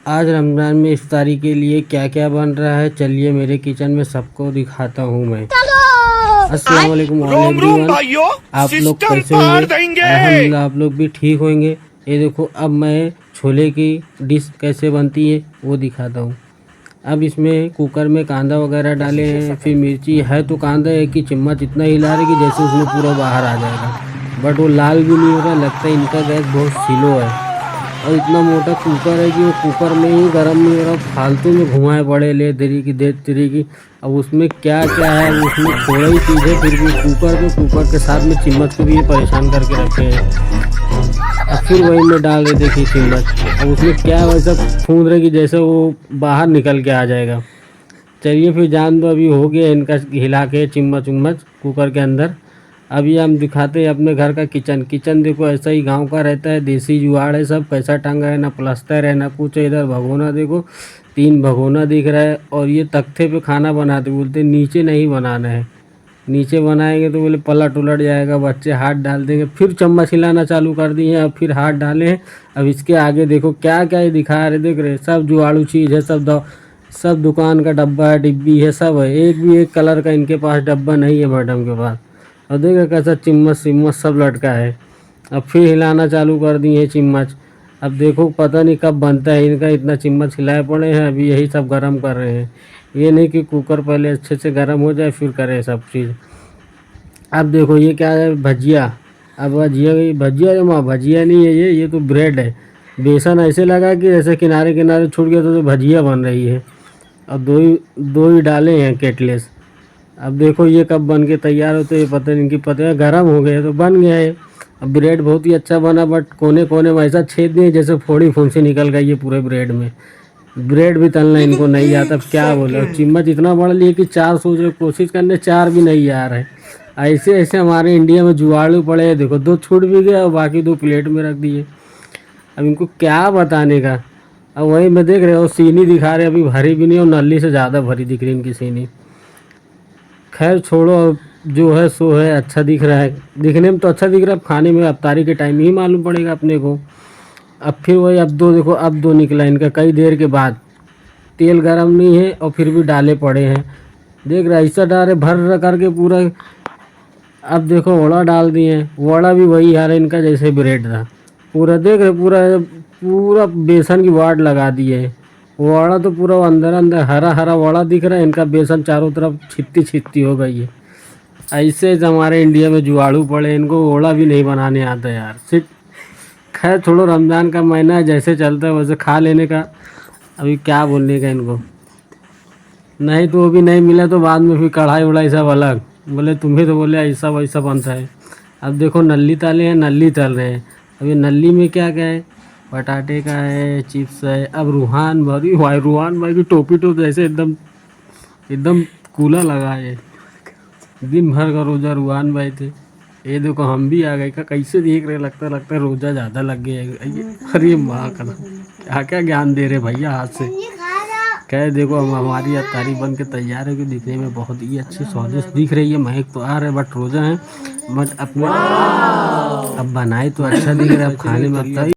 आज रमज़ान में इफ्तारी के लिए क्या क्या बन रहा है, चलिए मेरे किचन में सबको दिखाता हूँ मैं। अस्सलाम वालेकुम ऑल एवरीवन, आप लोग कैसे होंगे? अल्हम्दुलिल्लाह आप लोग भी ठीक होंगे। ये देखो अब मैं छोले की डिश कैसे बनती है वो दिखाता हूँ। अब इसमें कुकर में कांदा वगैरह डाले हैं, फिर मिर्ची है तो कांदा एक ही चम्मच इतना हिला रहे कि जैसे उसमें पूरा बाहर आ जाएगा, बट वो लाल भी नहीं हो रहा, लगता है इनका गैस बहुत स्लो है। और इतना मोटा कुकर है कि वो कुकर में ही गर्म नहीं हो रहा, फालतू में घुमाए पड़े ले तेरी की दे तेरी की। अब उसमें क्या क्या है, अब उसमें थोड़ा ही चीज़ है, फिर भी कुकर के साथ में चम्मच को भी ये परेशान करके रखे हैं। अब फिर वही में डाल रहे देखिए चम्मच, अब उसमें क्या वैसा फूंद रहे कि जैसे वो बाहर निकल के आ जाएगा। चलिए फिर जान दो, अभी हो गया इनका हिला के चम्मच उम्मच कुकर के अंदर। अभी हम दिखाते हैं अपने घर का किचन। किचन देखो ऐसा ही गांव का रहता है, देसी जुगाड़ है सब, कैसा टंगा है, ना प्लास्टर है ना कुछ है। इधर भगोना देखो, 3 भगोना दिख रहा है, और ये तख्ते पे खाना बनाते, बोलते नीचे नहीं बनाना है, नीचे बनाएंगे तो बोले पलट उलट जाएगा, बच्चे हाथ डाल देंगे। फिर चम्मच हिलाना चालू कर दिए हैं, अब फिर हाथ डाले हैं। अब इसके आगे देखो क्या क्या ये दिखा रहे, देख रहे सब जुगाड़ू चीज़ है, सब दुकान का डब्बा है, डिब्बी है, सब है। एक भी एक कलर का इनके पास डब्बा नहीं है मैडम के पास। और देखो कैसा चिम्मच सिम्मच सब लटका है। अब फिर हिलाना चालू कर दिए हैं चम्मच। अब देखो पता नहीं कब बनता है इनका, इतना चम्मच हिलाए पड़े हैं, अभी यही सब गर्म कर रहे हैं। ये नहीं कि कुकर पहले अच्छे से गर्म हो जाए फिर करें सब चीज़। अब देखो ये क्या है, भजिया। अब भजिया रे माँ, भजिया नहीं है ये तो ब्रेड है। बेसन ऐसे लगा कि जैसे किनारे किनारे छूट गया तो भजिया बन रही है। अब दो ही डाले हैं केटलेस। अब देखो ये कब बन के तैयार होते हैं पता नहीं, कि पता है गर्म हो गए तो बन गया है। अब ब्रेड बहुत ही अच्छा बना, बट कोने कोने में ऐसा छेद नहीं जैसे फोड़ी फुंसी निकल गई है पूरे ब्रेड में। ब्रेड भी तलना इनको नहीं आता, अब क्या बोले। अब चम्मच इतना बड़ा लिए कि 4 सोच रहे, कोशिश करने 4 भी नहीं आ रहे। ऐसे ऐसे हमारे इंडिया में जुगाड़ू पड़े हैं, देखो 2 छूट भी गया और बाकी 2 प्लेट में रख दिए। अब इनको क्या बताने का। अब वही मैं देख रहे हो सीनी दिखा रहे, अभी भरी भी नहीं और नली से ज़्यादा भरी दिख रही इनकी सीनी। खैर छोड़ो, अब जो है सो है, अच्छा दिख रहा है, दिखने में तो अच्छा दिख रहा है, खाने में अफ्तारी के टाइम ही मालूम पड़ेगा अपने को। अब फिर वही, अब दो देखो, अब 2 निकला इनका कई देर के बाद। तेल गरम नहीं है और फिर भी डाले पड़े हैं, देख रहा ऐसा डाले भर करके पूरा। अब देखो वड़ा डाल दिए, वड़ा भी वही हाल है इनका जैसे ब्रेड था, पूरा देख रहे, पूरा पूरा बेसन की वाट लगा दिए है। वड़ा तो पूरा अंदर अंदर हरा हरा वड़ा दिख रहा है, इनका बेसन चारों तरफ छित्ती छित्ती हो गई है। ऐसे हमारे इंडिया में जुगाड़ू पड़े, इनको वड़ा भी नहीं बनाने आता यार सिर्फ। खैर छोड़ो, रमज़ान का महीना है, जैसे चलता है वैसे खा लेने का। अभी क्या बोलने का इनको, नहीं तो वो भी नहीं मिला तो बाद में फिर कढ़ाई उढ़ाई सब अलग, बोले तुम्हें तो बोले ऐसा वैसा बनता है। अब देखो नल्ली ताले हैं, नल्ली तल रहे हैं। अब ये नल्ली में क्या क्या है, पटाटे का है, चिप्स है। अब रूहान भाई की टोपी तो जैसे एकदम एकदम कूला लगा है, दिन भर का रोज़ा रूहान भाई थे। ये देखो हम भी आ गए का, कैसे देख रहे, लगता है रोज़ा ज़्यादा लग गया है। अरे माँ का क्या क्या ज्ञान दे रहे भैया हाथ से। कह देखो हम हमारी अफ्तारी बन के तैयार है, कि दिखने में बहुत ही अच्छी स्वादिष्ट दिख रही है, महक तो आ रहा है, बट रोज़ा है, बट अपने अब बनाए तो अच्छा दिख रहा है, अब खाने में अफ्तारी